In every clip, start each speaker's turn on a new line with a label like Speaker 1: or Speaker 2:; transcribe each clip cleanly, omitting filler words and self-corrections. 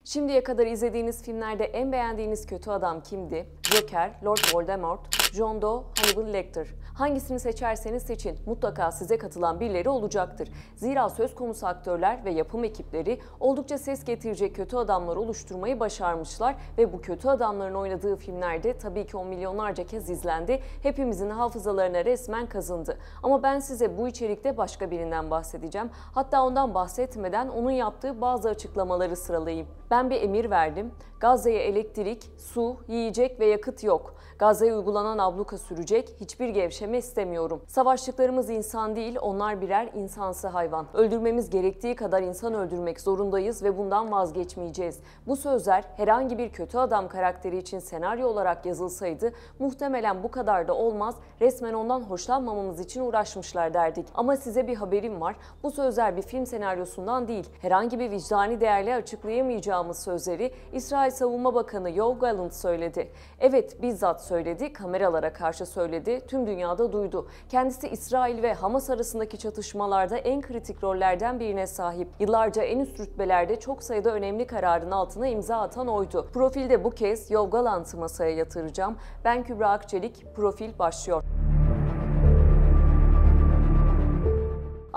Speaker 1: Şimdiye kadar izlediğiniz filmlerde en beğendiğiniz kötü adam kimdi? Joker, Lord Voldemort, John Doe, Hannibal Lecter. Hangisini seçerseniz seçin, mutlaka size katılan birileri olacaktır. Zira söz konusu aktörler ve yapım ekipleri oldukça ses getirecek kötü adamlar oluşturmayı başarmışlar ve bu kötü adamların oynadığı filmlerde tabii ki on milyonlarca kez izlendi, hepimizin hafızalarına resmen kazındı. Ama ben size bu içerikte başka birinden bahsedeceğim. Hatta ondan bahsetmeden onun yaptığı bazı açıklamaları sıralayayım. Ben bir emir verdim. Gazze'ye elektrik, su, yiyecek ve yakıt yok. Gazze'ye uygulanan abluka sürecek, hiçbir gevşeme istemiyorum. Savaştıklarımız insan değil, onlar birer insansı hayvan. Öldürmemiz gerektiği kadar insan öldürmek zorundayız ve bundan vazgeçmeyeceğiz. Bu sözler herhangi bir kötü adam karakteri için senaryo olarak yazılsaydı muhtemelen bu kadar da olmaz, resmen ondan hoşlanmamamız için uğraşmışlar derdik. Ama size bir haberim var, bu sözler bir film senaryosundan değil, herhangi bir vicdani değerle açıklayamayacağımız sözleri İsrail Savunma Bakanı Yoav Gallant söyledi. Evet, bizzat söyledi, kameralara karşı söyledi, tüm dünyada duydu. Kendisi İsrail ve Hamas arasındaki çatışmalarda en kritik rollerden birine sahip. Yıllarca en üst rütbelerde çok sayıda önemli kararın altına imza atan oydu. Profilde bu kez Yoav Gallant'ı masaya yatıracağım. Ben Kübra Akçelik, Profil başlıyor.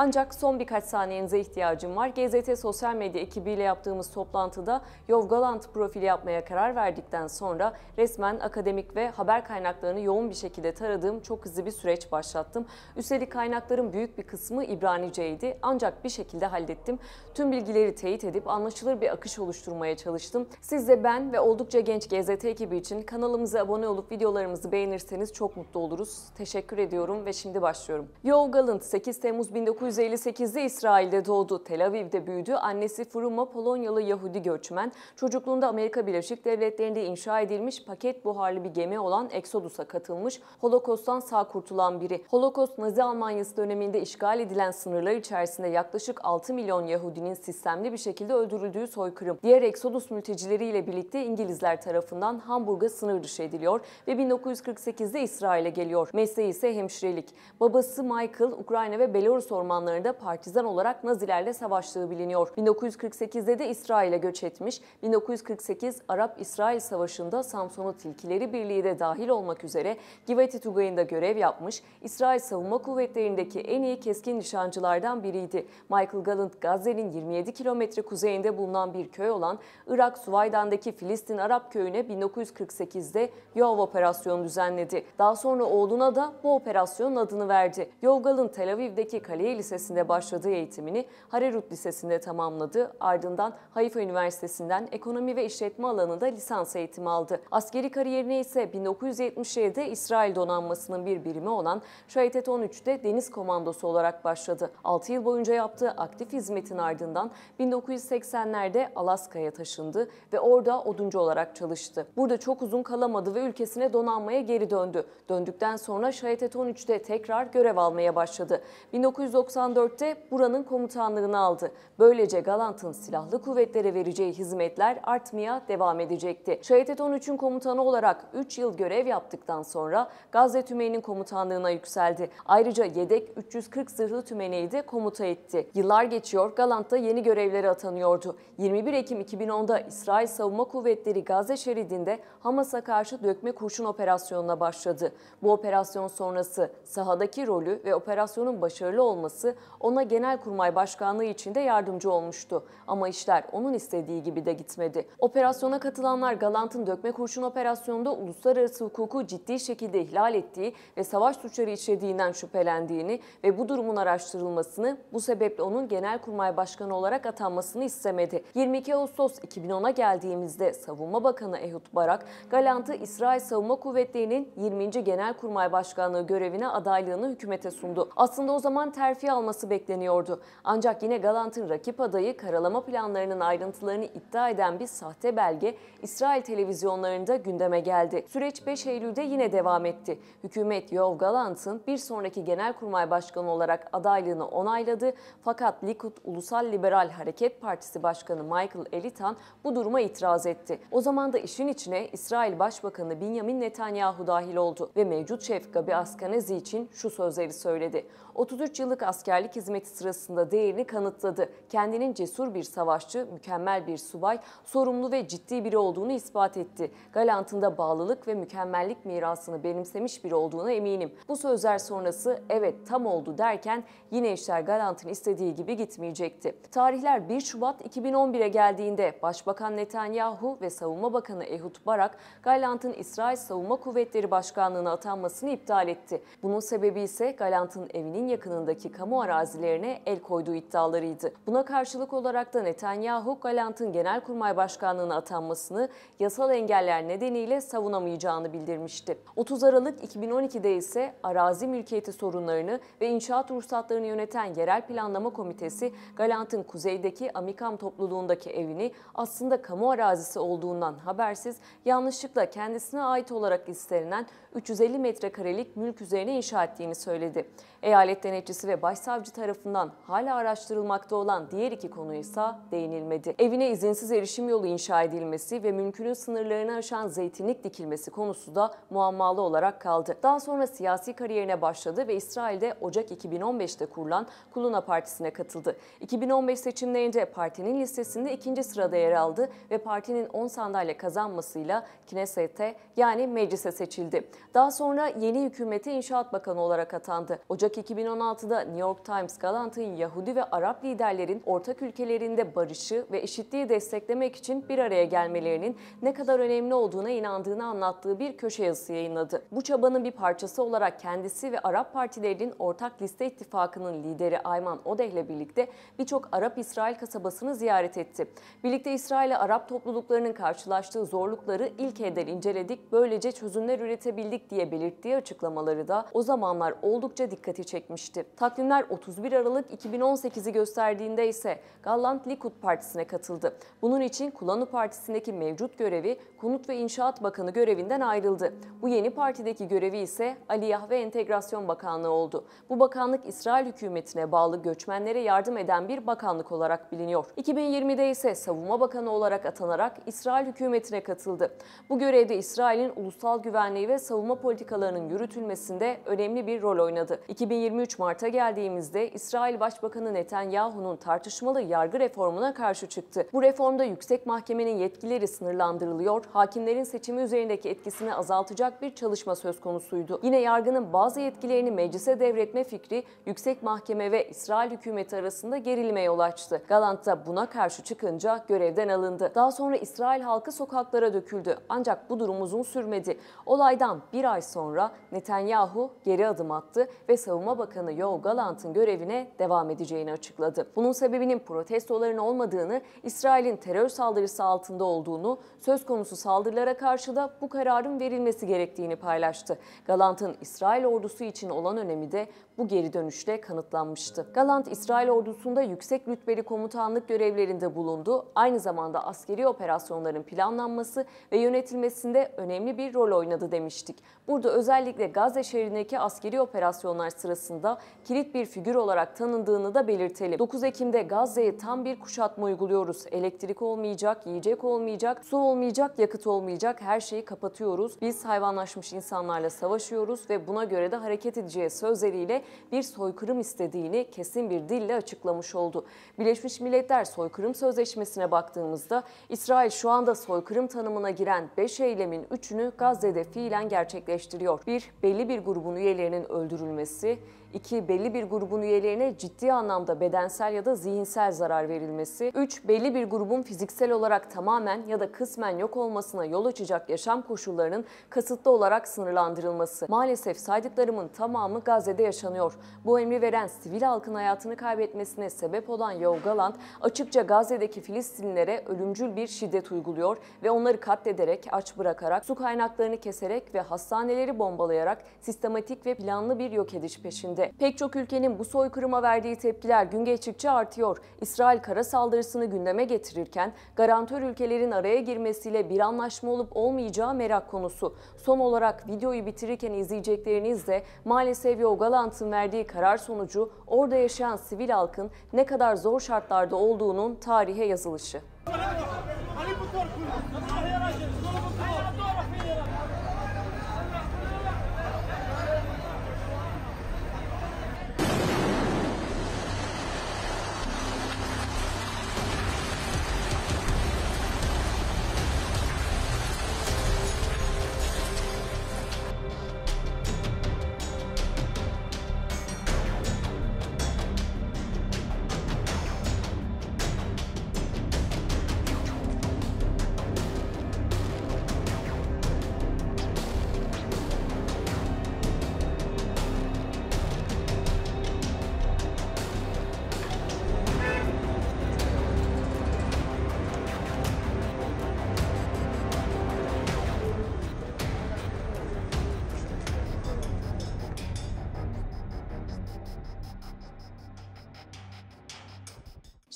Speaker 1: Ancak son birkaç saniyenize ihtiyacım var. GZT sosyal medya ekibiyle yaptığımız toplantıda Yoav Gallant profili yapmaya karar verdikten sonra resmen akademik ve haber kaynaklarını yoğun bir şekilde taradığım çok hızlı bir süreç başlattım. Üstelik kaynakların büyük bir kısmı İbraniceydi. Ancak bir şekilde hallettim. Tüm bilgileri teyit edip anlaşılır bir akış oluşturmaya çalıştım. Siz de ben ve oldukça genç GZT ekibi için kanalımıza abone olup videolarımızı beğenirseniz çok mutlu oluruz. Teşekkür ediyorum ve şimdi başlıyorum. Yoav Gallant 8 Temmuz 1958'de İsrail'de doğdu. Tel Aviv'de büyüdü. Annesi Fruma Polonyalı Yahudi göçmen. Çocukluğunda Amerika Birleşik Devletleri'nde inşa edilmiş paket buharlı bir gemi olan Exodus'a katılmış. Holokost'tan sağ kurtulan biri. Holokost, Nazi Almanyası döneminde işgal edilen sınırlar içerisinde yaklaşık 6 milyon Yahudinin sistemli bir şekilde öldürüldüğü soykırım. Diğer Exodus mültecileriyle birlikte İngilizler tarafından Hamburg'a sınır dışı ediliyor ve 1948'de İsrail'e geliyor. Mesleği ise hemşirelik. Babası Michael, Ukrayna ve Belarus ormanlarında partizan olarak Nazilerle savaştığı biliniyor. 1948'de de İsrail'e göç etmiş. 1948 Arap-İsrail Savaşı'nda Samsunlu Tilkileri Birliği de dahil olmak üzere Givati Tugayı'nda görev yapmış. İsrail Savunma Kuvvetleri'ndeki en iyi keskin nişancılardan biriydi. Michael Gallant, Gazze'nin 27 kilometre kuzeyinde bulunan bir köy olan Irak Suvaydan'daki Filistin Arap köyüne 1948'de Yoav operasyonu düzenledi. Daha sonra oğluna da bu operasyonun adını verdi. Yoav Gallant Tel Aviv'deki Kaliye Lisesi'nde başladığı eğitimini Harerut Lisesi'nde tamamladı. Ardından Haifa Üniversitesi'nden ekonomi ve işletme alanında lisans eğitimi aldı. Askeri kariyerine ise 1977'de İsrail donanmasının bir birimi olan Şayetet 13'te Deniz Komandosu olarak başladı. 6 yıl boyunca yaptığı aktif hizmetin ardından 1980'lerde Alaska'ya taşındı ve orada oduncu olarak çalıştı. Burada çok uzun kalamadı ve ülkesine donanmaya geri döndü. Döndükten sonra Şayetet 13'te tekrar görev almaya başladı. 1994'te buranın komutanlığını aldı. Böylece Gallant'ın silahlı kuvvetlere vereceği hizmetler artmaya devam edecekti. Şayetet 13'ün komutanı olarak 3 yıl görev yaptıktan sonra Gazze Tümeni'nin komutanlığına yükseldi. Ayrıca yedek 340 zırhlı tümeneyi de komuta etti. Yıllar geçiyor, Gallant da yeni görevlere atanıyordu. 21 Ekim 2010'da İsrail Savunma Kuvvetleri Gazze şeridinde Hamas'a karşı dökme kurşun operasyonuna başladı. Bu operasyon sonrası sahadaki rolü ve operasyonun başarılı olması ona Genelkurmay Başkanlığı için de yardımcı olmuştu. Ama işler onun istediği gibi de gitmedi. Operasyona katılanlar Gallant'ın dökme kurşun operasyonunda uluslararası hukuku ciddi şekilde ihlal ettiği ve savaş suçları işlediğinden şüphelendiğini ve bu durumun araştırılmasını, bu sebeple onun Genelkurmay Başkanı olarak atanmasını istemedi. 22 Ağustos 2010'a geldiğimizde Savunma Bakanı Ehud Barak, Gallant'ı İsrail Savunma Kuvvetleri'nin 20. Genelkurmay Başkanlığı görevine adaylığını hükümete sundu. Aslında o zaman terfi alması bekleniyordu. Ancak yine Gallant'ın rakip adayı karalama planlarının ayrıntılarını iddia eden bir sahte belge İsrail televizyonlarında gündeme geldi. Süreç 5 Eylül'de yine devam etti. Hükümet Yoav Gallant'ın bir sonraki Genelkurmay Başkanı olarak adaylığını onayladı. Fakat Likud Ulusal Liberal Hareket Partisi Başkanı Michael Elitan bu duruma itiraz etti. O zaman da işin içine İsrail Başbakanı Benjamin Netanyahu dahil oldu ve mevcut şef Gabi Askenezi için şu sözleri söyledi. 33 yıllık askerlik hizmeti sırasında değerini kanıtladı. Kendinin cesur bir savaşçı, mükemmel bir subay, sorumlu ve ciddi biri olduğunu ispat etti. Galant'ın da bağlılık ve mükemmellik mirasını benimsemiş biri olduğuna eminim. Bu sözler sonrası evet tam oldu derken yine işler Galant'ın istediği gibi gitmeyecekti. Tarihler 1 Şubat 2011'e geldiğinde Başbakan Netanyahu ve Savunma Bakanı Ehud Barak, Galant'ın İsrail Savunma Kuvvetleri Başkanlığı'na atanmasını iptal etti. Bunun sebebi ise Galant'ın evinin yakınındaki kamu arazilerine el koyduğu iddialarıydı. Buna karşılık olarak da Netanyahu, Galant'ın Genelkurmay Başkanlığı'na atanmasını yasal engeller nedeniyle savunamayacağını bildirmişti. 30 Aralık 2012'de ise arazi mülkiyeti sorunlarını ve inşaat ruhsatlarını yöneten Yerel Planlama Komitesi, Galant'ın kuzeydeki Amikam topluluğundaki evini aslında kamu arazisi olduğundan habersiz yanlışlıkla kendisine ait olarak istenilen 350 metrekarelik mülk üzerine inşa ettiğini söyledi. Eyalet denetçisi ve başsavcı tarafından hala araştırılmakta olan diğer iki konuysa değinilmedi. Evine izinsiz erişim yolu inşa edilmesi ve mülkünün sınırlarını aşan zeytinlik dikilmesi konusu da muammalı olarak kaldı. Daha sonra siyasi kariyerine başladı ve İsrail'de Ocak 2015'te kurulan Kuluna Partisi'ne katıldı. 2015 seçimlerinde partinin listesinde 2. sırada yer aldı ve partinin 10 sandalye kazanmasıyla Knesset'e yani meclise seçildi. Daha sonra yeni hükümete İnşaat Bakanı olarak atandı. Ocak 2016'da New York Times, Galant'ın Yahudi ve Arap liderlerin ortak ülkelerinde barışı ve eşitliği desteklemek için bir araya gelmelerinin ne kadar önemli olduğuna inandığını anlattığı bir köşe yazısı yayınladı. Bu çabanın bir parçası olarak kendisi ve Arap partilerinin ortak liste ittifakının lideri Ayman Odeh ile birlikte birçok Arap-İsrail kasabasını ziyaret etti. Birlikte İsrail ile Arap topluluklarının karşılaştığı zorlukları ilk elden inceledik, böylece çözümler üretebildik diye belirttiği açıklamaları da o zamanlar oldukça dikkati çekmişti. Takvimler 31 Aralık 2018'i gösterdiğinde ise Galant Likud Partisi'ne katıldı. Bunun için Kulanu Partisi'ndeki mevcut görevi Konut ve İnşaat Bakanı görevinden ayrıldı. Bu yeni partideki görevi ise Aliyah ve Entegrasyon Bakanlığı oldu. Bu bakanlık İsrail hükümetine bağlı göçmenlere yardım eden bir bakanlık olarak biliniyor. 2020'de ise Savunma Bakanı olarak atanarak İsrail hükümetine katıldı. Bu görevde İsrail'in ulusal güvenliği ve savunma politikalarının yürütülmesinde önemli bir rol oynadı. 2023 Mart'a geldiğimizde İsrail Başbakanı Netanyahu'nun tartışmalı yargı reformuna karşı çıktı. Bu reformda yüksek mahkemenin yetkileri sınırlandırılıyor, hakimlerin seçimi üzerindeki etkisini azaltacak bir çalışma söz konusuydu. Yine yargının bazı yetkilerini meclise devretme fikri yüksek mahkeme ve İsrail hükümeti arasında gerilime yol açtı. Galant da buna karşı çıkınca görevden alındı. Daha sonra İsrail halkı sokaklara döküldü. Ancak bu durum uzun sürmedi. Olaydan bir ay sonra Netanyahu geri adım attı ve Savunma Bakanı Yoav Galant'ın görevine devam edeceğini açıkladı. Bunun sebebinin protestoların olmadığını, İsrail'in terör saldırısı altında olduğunu, söz konusu saldırılara karşı da bu kararın verilmesi gerektiğini paylaştı. Galant'ın İsrail ordusu için olan önemi de bu geri dönüşle kanıtlanmıştı. Galant, İsrail ordusunda yüksek rütbeli komutanlık görevlerinde bulundu. Aynı zamanda askeri operasyonların planlanması ve yönetilmesinde önemli bir rol oynadı demiştik. Burada özellikle Gazze şehrindeki askeri operasyonlar sırasında kilit bir figür olarak tanındığını da belirtelim. 9 Ekim'de Gazze'ye tam bir kuşatma uyguluyoruz. Elektrik olmayacak, yiyecek olmayacak, su olmayacak, yakıt olmayacak, her şeyi kapatıyoruz. Biz hayvanlaşmış insanlarla savaşıyoruz ve buna göre de hareket edeceğiz sözleriyle bir soykırım istediğini kesin bir dille açıklamış oldu. Birleşmiş Milletler Soykırım Sözleşmesi'ne baktığımızda İsrail şu anda soykırım tanımına giren 5 eylemin 3'ünü Gazze'de fiilen gerçekleştiriyor. 1. Belli bir grubun üyelerinin öldürülmesi. 2. Belli bir grubun üyelerine ciddi anlamda bedensel ya da zihinsel zarar verilmesi. 3. Belli bir grubun fiziksel olarak tamamen ya da kısmen yok olmasına yol açacak yaşam koşullarının kasıtlı olarak sınırlandırılması. Maalesef saydıklarımın tamamı Gazze'de yaşanıyor. Bu emri veren sivil halkın hayatını kaybetmesine sebep olan Yoav Galant açıkça Gazze'deki Filistinlilere ölümcül bir şiddet uyguluyor ve onları katlederek, aç bırakarak, su kaynaklarını keserek ve hastaneleri bombalayarak sistematik ve planlı bir yok ediş peşinde. Pek çok ülkenin bu soykırıma verdiği tepkiler gün geçtikçe artıyor. İsrail kara saldırısını gündeme getirirken garantör ülkelerin araya girmesiyle bir anlaşma olup olmayacağı merak konusu. Son olarak videoyu bitirirken izleyecekleriniz de maalesef Yoav Galant'ın verdiği karar sonucu orada yaşayan sivil halkın ne kadar zor şartlarda olduğunun tarihe yazılışı.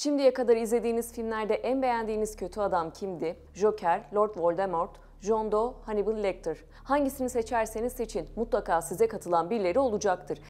Speaker 1: Şimdiye kadar izlediğiniz filmlerde en beğendiğiniz kötü adam kimdi? Joker, Lord Voldemort, John Doe, Hannibal Lecter. Hangisini seçerseniz seçin, mutlaka size katılan birileri olacaktır.